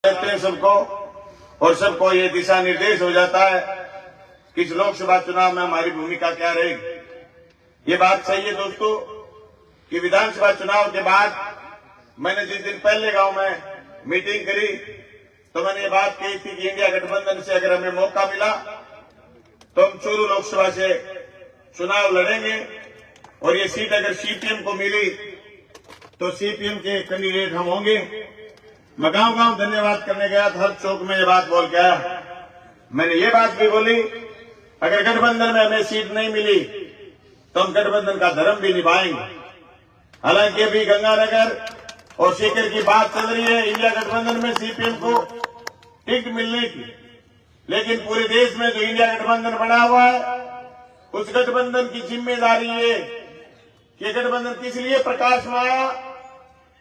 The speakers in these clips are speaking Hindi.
देते हैं सबको और सबको ये दिशा निर्देश हो जाता है कि इस लोकसभा चुनाव में हमारी भूमिका क्या रहेगी। ये बात सही है दोस्तों कि विधानसभा चुनाव के बाद मैंने जिस दिन पहले गांव में मीटिंग करी तो मैंने ये बात कही थी कि इंडिया गठबंधन से अगर हमें मौका मिला तो हम चूरू लोकसभा से चुनाव लड़ेंगे और ये सीट अगर सीपीएम को मिली तो सीपीएम के कैंडिडेट हम होंगे। मैं गांव गांव धन्यवाद करने गया था, हर चौक में ये बात बोल के आया। मैंने ये बात भी बोली अगर गठबंधन में हमें सीट नहीं मिली तो हम गठबंधन का धर्म भी निभाएंगे। हालांकि अभी गंगानगर और सीकर की बात चल रही है इंडिया गठबंधन में सीपीएम को टिकट मिलने की, लेकिन पूरे देश में जो इंडिया गठबंधन बना हुआ है उस गठबंधन की जिम्मेदारी है कि गठबंधन किस लिए प्रकाश में आया।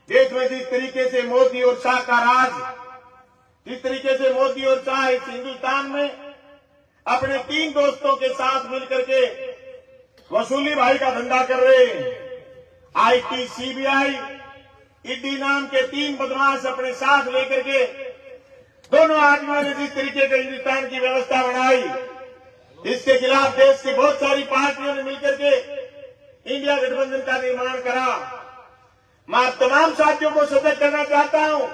देश में जिस तरीके से मोदी और शाह का राज, जिस तरीके से मोदी और शाह इस हिंदुस्तान में अपने 3 दोस्तों के साथ मिलकर के वसूली भाई का धंधा कर रहे हैं। आईटी, सीबीआई, ईडी नाम के 3 बदमाश अपने साथ लेकर के दोनों आदमियों ने जिस तरीके का हिंदुस्तान की व्यवस्था बनाई, इसके खिलाफ देश की बहुत सारी पार्टियों ने मिलकर के इंडिया गठबंधन का निर्माण करा। मैं तमाम साथियों को सतर्क करना चाहता हूं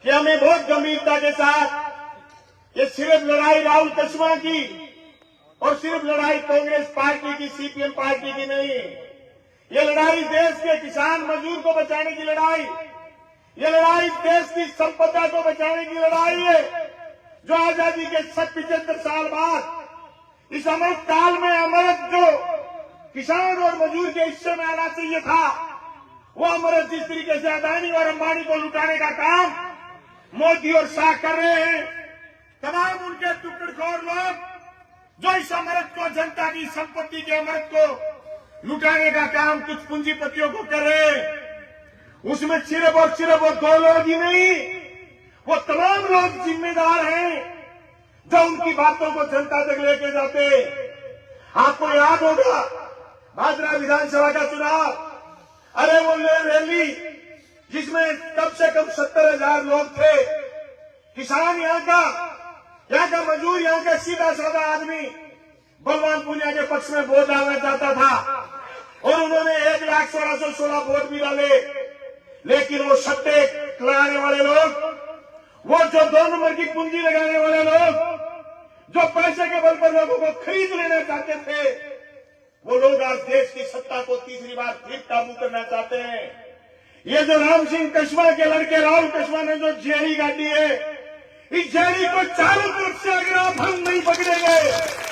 कि हमें बहुत गंभीरता के साथ ये सिर्फ लड़ाई राहुल कस्वां की और सिर्फ लड़ाई कांग्रेस पार्टी की, सीपीएम पार्टी की नहीं, ये लड़ाई देश के किसान मजदूर को बचाने की लड़ाई, ये लड़ाई देश की संपदा को बचाने की लड़ाई है। जो आजादी के 75 साल बाद इस अमृत काल में अमृत जो किसान और मजदूर के हिस्से में आना चाहिए था, वो अमृत जिस तरीके से अदानी और अंबानी को लुटाने का काम मोदी और शाह कर रहे हैं, तमाम उनके टुकड़खोर लोग जो इस अमृत को, जनता की संपत्ति के अमृत को लुटाने का काम कुछ पूंजीपतियों को कर रहे हैं, उसमें सिर्फ और 2 लोग ही नहीं, वो तमाम लोग जिम्मेदार हैं जो उनकी बातों को जनता तक लेके जाते। आपको याद होगा भादरा विधानसभा का चुनाव, अरे वो रैली जिसमें कम से कम 70,000 लोग थे, किसान यहाँ का मजदूर, यहाँ का सीधा साधा आदमी बलवान पूनिया के पक्ष में वोट डालना चाहता था और उन्होंने 1,16,16 वोट भी डाले। लेकिन वो सट्टे लगाने वाले लोग, वो जो 2 नंबर की पूंजी लगाने वाले लोग, जो पैसे के बल पर लोगों को खरीद लेना चाहते थे, वो लोग आज देश की सत्ता को तीसरी बार फिर काबू करना चाहते हैं। ये जो राम सिंह कस्वां के लड़के राहुल कस्वां ने जो जेडी गाड़ी है, इस जेडी को चारों तरफ से अगर आप हम नहीं पकड़ेंगे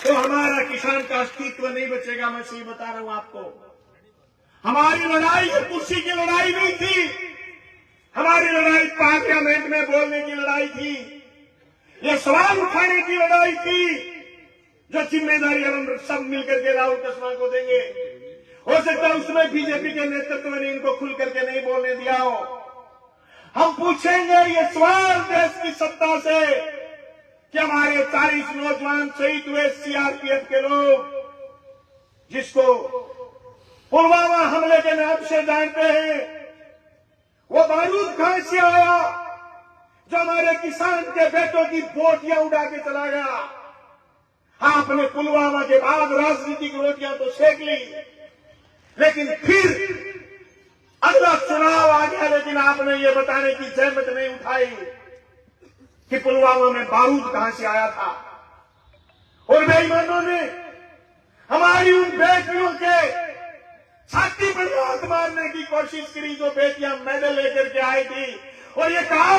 तो हमारा किसान का अस्तित्व नहीं बचेगा। मैं सही बता रहा हूं आपको। हमारी लड़ाई ये कुर्सी की लड़ाई नहीं थी, हमारी लड़ाई पार्लियामेंट में बोलने की लड़ाई थी, ये सवाल उठाने की लड़ाई थी जो जिम्मेदारी हम सब मिलकर के राहुल कस्वां को देंगे। हो सकता है उसमें बीजेपी के नेतृत्व ने इनको खुल करके नहीं बोलने दिया हो। हम पूछेंगे ये सवाल देश की सत्ता से कि हमारे 40 नौजवान शहीद हुए सीआरपीएफ के लोग, जिसको पुलवामा हमले के नाम से जानते हैं, वो बारूद कहां से आया जो हमारे किसान के बेटों की बोटियां उड़ा के चला गया। आपने पुलवामा के बाद राजनीतिक रोटियां तो सेक ली, लेकिन फिर अगला चुनाव आ गया, लेकिन आपने ये बताने की जहमत नहीं उठाई कि पुलवामा में बारूद कहां से आया था। और बेईमानों ने हमारी उन बेटियों के छाती पर हाथ मारने की कोशिश करी जो बेटियां मेडल लेकर के आई थी, और ये कहा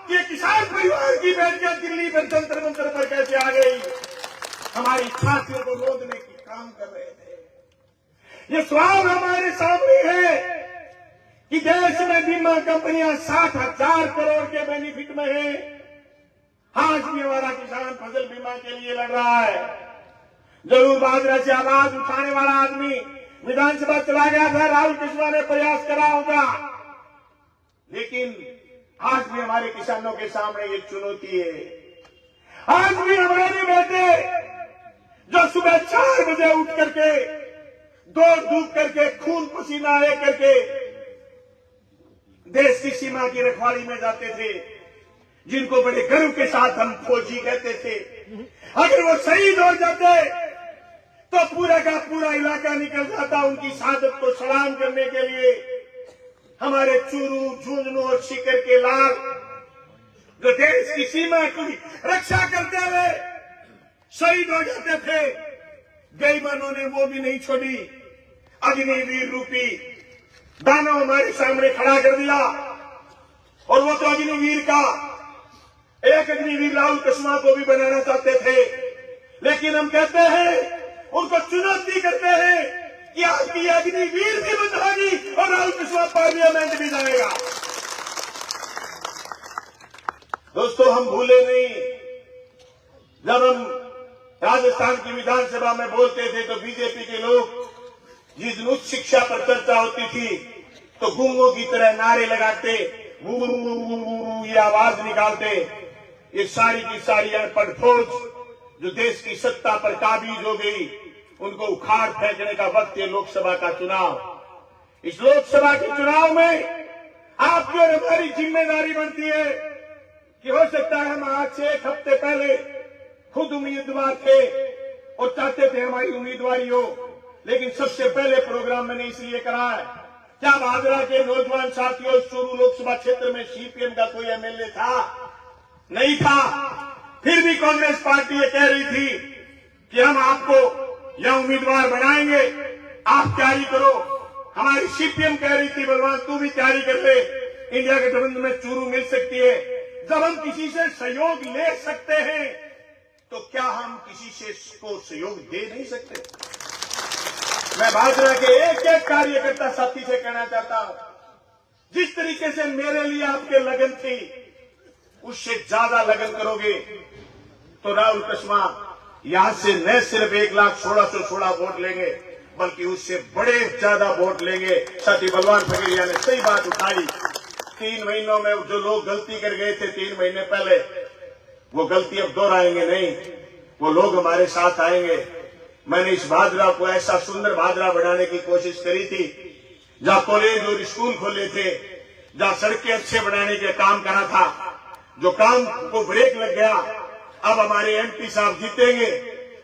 कि ये किसान परिवार की बेटियां दिल्ली पर जंतर मंतर पर कैसे आ गई। हमारी छातियों को रोकने की काम कर रहे थे। ये सवाल हमारे सामने है कि देश में बीमा कंपनियां 60,000 करोड़ के बेनिफिट में है, आज भी हमारा किसान फसल बीमा के लिए लड़ रहा है। जरूर बाजरा से आवाज उठाने वाला आदमी विधानसभा चला गया था, राहुल कस्वां ने प्रयास करा होगा, लेकिन आज भी हमारे किसानों के सामने ये चुनौती है। आज भी हमारे बेटे जो सुबह 4 बजे उठ करके दौड़ धूप करके खून पसीना एक करके देश की सीमा की रखवाली में जाते थे, जिनको बड़े गर्व के साथ हम फौजी कहते थे, अगर वो शहीद हो जाते तो पूरा का पूरा इलाका निकल जाता उनकी शहादत को सलाम करने के लिए। हमारे चूरू, झुंझुनू और सीकर के लाल जो देश की सीमा की रक्षा करते हुए शहीद हो जाते थे, बेईमानों ने वो भी नहीं छोड़ी। अग्निवीर रूपी दानव हमारे सामने खड़ा कर दिया, और वो तो अग्निवीर का एक अग्निवीर राहुल कुशवाहा को भी बनाना चाहते थे, लेकिन हम कहते हैं, उनको चुनौती करते हैं कि आपकी अग्निवीर भी बंद होगी और राहुल कुशवाहा पार्लियामेंट भी जाएगा। दोस्तों, हम भूले नहीं, जब हम राजस्थान की विधानसभा में बोलते थे तो बीजेपी के लोग जिस दिन उच्च शिक्षा पर चर्चा होती थी तो गूंगों की तरह नारे लगाते, ये आवाज निकालते। ये सारी की सारी अनपढ़ फौज जो देश की सत्ता पर काबिज हो गई, उनको उखाड़ फेंकने का वक्त है लोकसभा का चुनाव। इस लोकसभा के चुनाव में आपकी और हमारी जिम्मेदारी बनती है कि हो सकता है हम आज से एक हफ्ते पहले खुद उम्मीदवार थे और चाहते थे हमारी उम्मीदवारी हो, लेकिन सबसे पहले प्रोग्राम मैंने इसलिए करा है, क्या भादरा के नौजवान साथियों, चूरू लोकसभा क्षेत्र में सीपीएम का कोई एमएलए था? नहीं था। फिर भी कांग्रेस पार्टी ये कह रही थी कि हम आपको यह उम्मीदवार बनाएंगे, आप तैयारी करो। हमारी सीपीएम कह रही थी, बलवान तू भी तैयारी कर ले, इंडिया गठबंधन में चूरू मिल सकती है। जब हम किसी से सहयोग ले सकते हैं तो क्या हम किसी से को सहयोग दे नहीं सकते? मैं भाजपा के एक एक कार्यकर्ता साथी से कहना चाहता हूं, जिस तरीके से मेरे लिए आपके लगन थी, उससे ज्यादा लगन करोगे तो राहुल कुशवाहा यहां से न सिर्फ 1,16,16 वोट लेंगे, बल्कि उससे बड़े ज्यादा वोट लेंगे। साथी बलवान फकीरिया ने सही बात उठाई। 3 महीनों में जो लोग गलती कर गए थे 3 महीने पहले, वो गलती अब दोहराएंगे नहीं, वो लोग हमारे साथ आएंगे। मैंने इस भादरा को ऐसा सुंदर भादरा बनाने की कोशिश करी थी, जहां कॉलेज और स्कूल खोले थे, जहां सड़कें अच्छे बनाने के काम करा था, जो काम को ब्रेक लग गया, अब हमारे एमपी साहब जीतेंगे,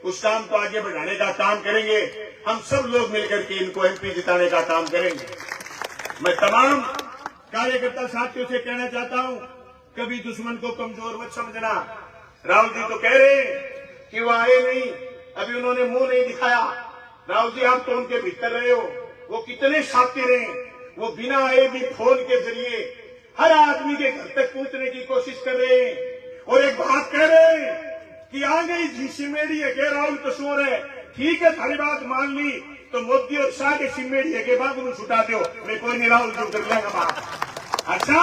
उस काम को आगे बढ़ाने का काम करेंगे। हम सब लोग मिलकर के इनको एमपी जिताने का काम करेंगे। मैं तमाम कार्यकर्ता साथियों से कहना चाहता हूं, कभी दुश्मन को कमजोर मत समझना। राहुल जी तो कह रहे हैं कि वो आए नहीं, अभी उन्होंने मुंह नहीं दिखाया। राहुल जी, आप तो उनके भीतर रहे हो, वो कितने शातिर हैं, वो बिना आए भी फोन के जरिए हर आदमी के घर तक पहुंचने की कोशिश कर रहे हैं, और एक बात कह रहे हैं कि आ गई जी सिमेड़ी है के राहुल कसूर है। ठीक है, थारी बात मान ली तो मोदी और शाह के सिमेड़ी है के बाद उन्हें छुटा दो, मैं कोई नहीं, राहुल जी कर लेगा बात। अच्छा,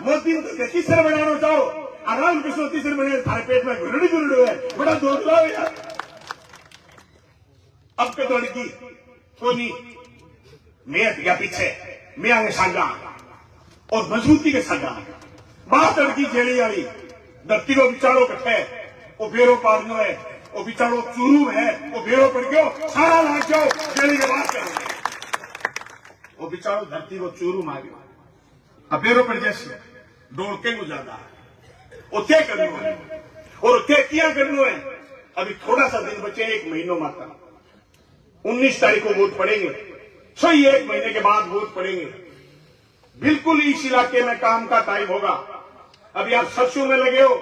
मोदी तो तीसरे बनाना चाहो, राहुल कसूर तीसरे बने, थारे पेट में गुरड़ी गुरड़ू है, बड़ा दोस्त लाओ यार। अब के दौड़ की कोनी मैं हटिया पीछे, मैं आगे सागा और मजबूती के सागा, बात अड़की जेड़ी वाली धरती को बिचारो कट्ठे, वो बेरो पारनो है, वो बिचारो चूरू है, वो बेरो पड़ गयो, सारा लाग जाओ जेड़ी के बात करेंगे। वो बिचारो धरती को चूरू मारियो, अब बेरो पड़ जैसे दौड़ के गुजारा है, वो तय करनो है, और तय किया करनो है। अभी थोड़ा सा दिन बचे, 1 महीनों मात्र, 19 तारीख को वोट पड़ेंगे, सही 1 महीने के बाद वोट पड़ेंगे। बिल्कुल इस इलाके में काम का टाइम होगा। अभी आप सरसों में लगे हो,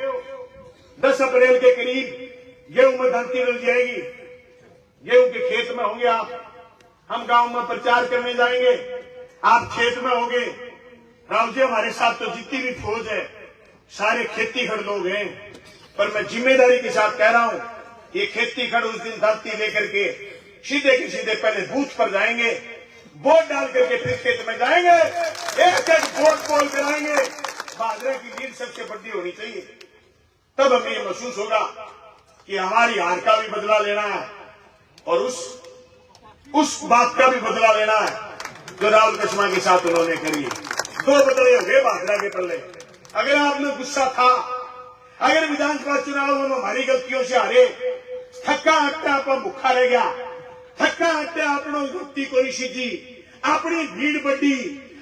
10 अप्रैल के करीब गेहूं में धंती डल जाएगी, गेहूं के खेत में होंगे आप, हम गांव में प्रचार करने जाएंगे, आप खेत में होंगे। राहुल जी, हमारे साथ तो जितनी भी फौज है सारे खेती खड़ लोग हैं, पर मैं जिम्मेदारी के साथ कह रहा हूं, ये खेती खड़ उस दिन धरती लेकर के सीधे के सीधे पहले बूथ पर जाएंगे, वोट डाल करके फिर खेत में जाएंगे, एक एक वोट पोल कराएंगे। भाजपा की लीड सबसे बड़ी होनी चाहिए, तब हमें ये महसूस होगा कि हमारी हार का भी बदला लेना है और उस बात का भी बदला लेना है जो राहुल कुशवाहा के साथ उन्होंने करी। 2 बदले हो गए भाजपा के पल्ले। अगर आप में गुस्सा था, अगर विधानसभा चुनाव में हमारी गलतियों से हारे, थक्का हट्टा आप भूखा रह गया, थक्का हट्टे आपनो गलती को सीधी, अपनी भीड़ बड़ी,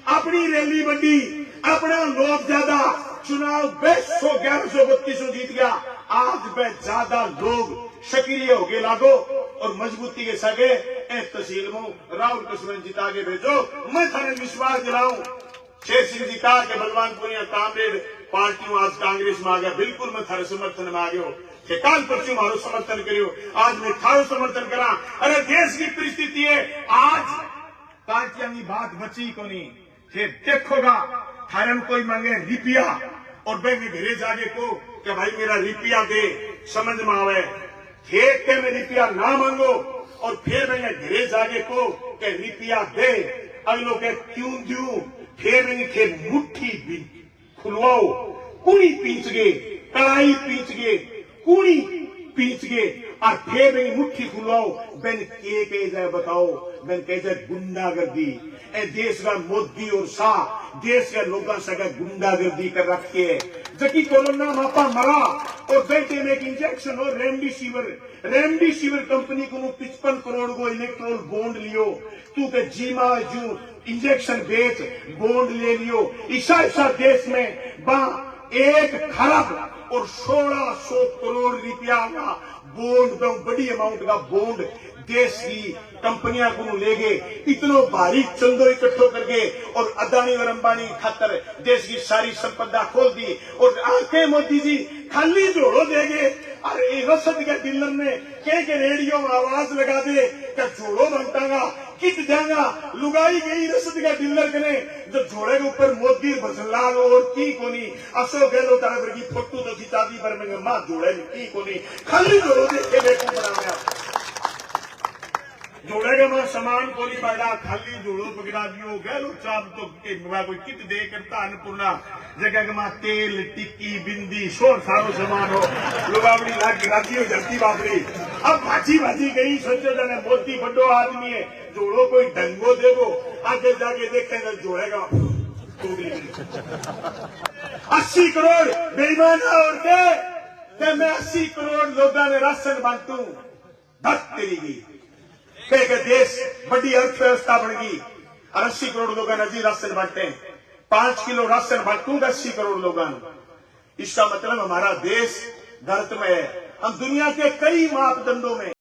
अपनी रैली बड़ी, अपना लोग ज्यादा चुनाव 1132 जीत गया। आज वह ज्यादा लोग सक्रिय हो गए लागो और मजबूती के सगे तहसील में राहुल कसवन जिता के भेजो। मैं थाने विश्वास दिलाऊं शेर सिंह जी कहा के बलवानपुर कामरेड पार्टी आज कांग्रेस में आ गया। बिल्कुल मैं थारे समर्थन में आ गयो कि काल परसों मारो समर्थन करियो। आज मैं थारो समर्थन करा। अरे देश की परिस्थिति है आज पार्टियां की बात बची को नहीं। फिर देखोगा थारन कोई मांगे रुपया और मैं घरे जाके को कि भाई मेरा रुपया दे समझ में आवे। खेत के में रुपया ना मांगो और फिर मैं घरे जाके को कि रुपया दे अगलो के क्यों दूं। फिर मैं खेत मुट्ठी भी खुलवाओ कुड़ी पीच गए कड़ाई पीच गए कुड़ी पीच गए और फिर मैं मुट्ठी खुलवाओ। बेन के जाए बताओ बेन कह जाए गुंडागर्दी। ए देश का मोदी और शाह देश के लोगों से गुंडागर्दी कर रखी है। जबकि कोरोना मापा मरा और बेटे में एक इंजेक्शन हो रेमडेसिविर कंपनी को 55 करोड़ को इलेक्ट्रोल बॉन्ड लियो। तू के जीमा जू इंजेक्शन बेच बॉन्ड ले लियो। ईसा देश में 1 खरब और 1600 करोड़ रुपया का बॉन्ड बड़ी अमाउंट का बॉन्ड देश की कंपनियां को ले गए। इतनो भारी चंदो इकट्ठो करके और अदानी और अंबानी खातर देश की सारी संपदा खोल दी और आके मोदी जी खाली जोड़ो देंगे। अरे रसद के डीलर ने के रेडियो में आवाज लगा दे क्या जोड़ो बनतागा कित जाएगा। लुगाई गई रसद का डीलर कने जो जोड़े के ऊपर मोदी भजनलाल और की कोनी अशोक गहलोत की फोटो तो खिंचादी पर मैं मां जोड़े की कोनी खाली जोड़ो देखे देखो बनाया जोड़ेगा मां समान को नहीं पाया खाली जोड़ो पकड़ा दियो गहलो चाप तो कोई कित दे करता अन्नपूर्णा जगह के मां तेल टिक्की बिंदी शोर सारो सामान हो लुगावड़ी लागी हो जल्दी बाबरी। अब भाजी गई सोचो जाने मोदी बड़ो आदमी है जोड़ो कोई ढंगो देगो आगे जाके देखेंगे जोड़ेगा 80 करोड़ बेईमान और के मैं 80 करोड़ लोगों ने राशन बांटू धक तेरी गई के देश बड़ी अर्थव्यवस्था बन गई और 80 करोड़ लोगों ने जी राशन बांटे 5 किलो राशन बांटूंगा 80 करोड़ लोगों इसका मतलब हमारा देश धरत में है। हम दुनिया के कई मापदंडों में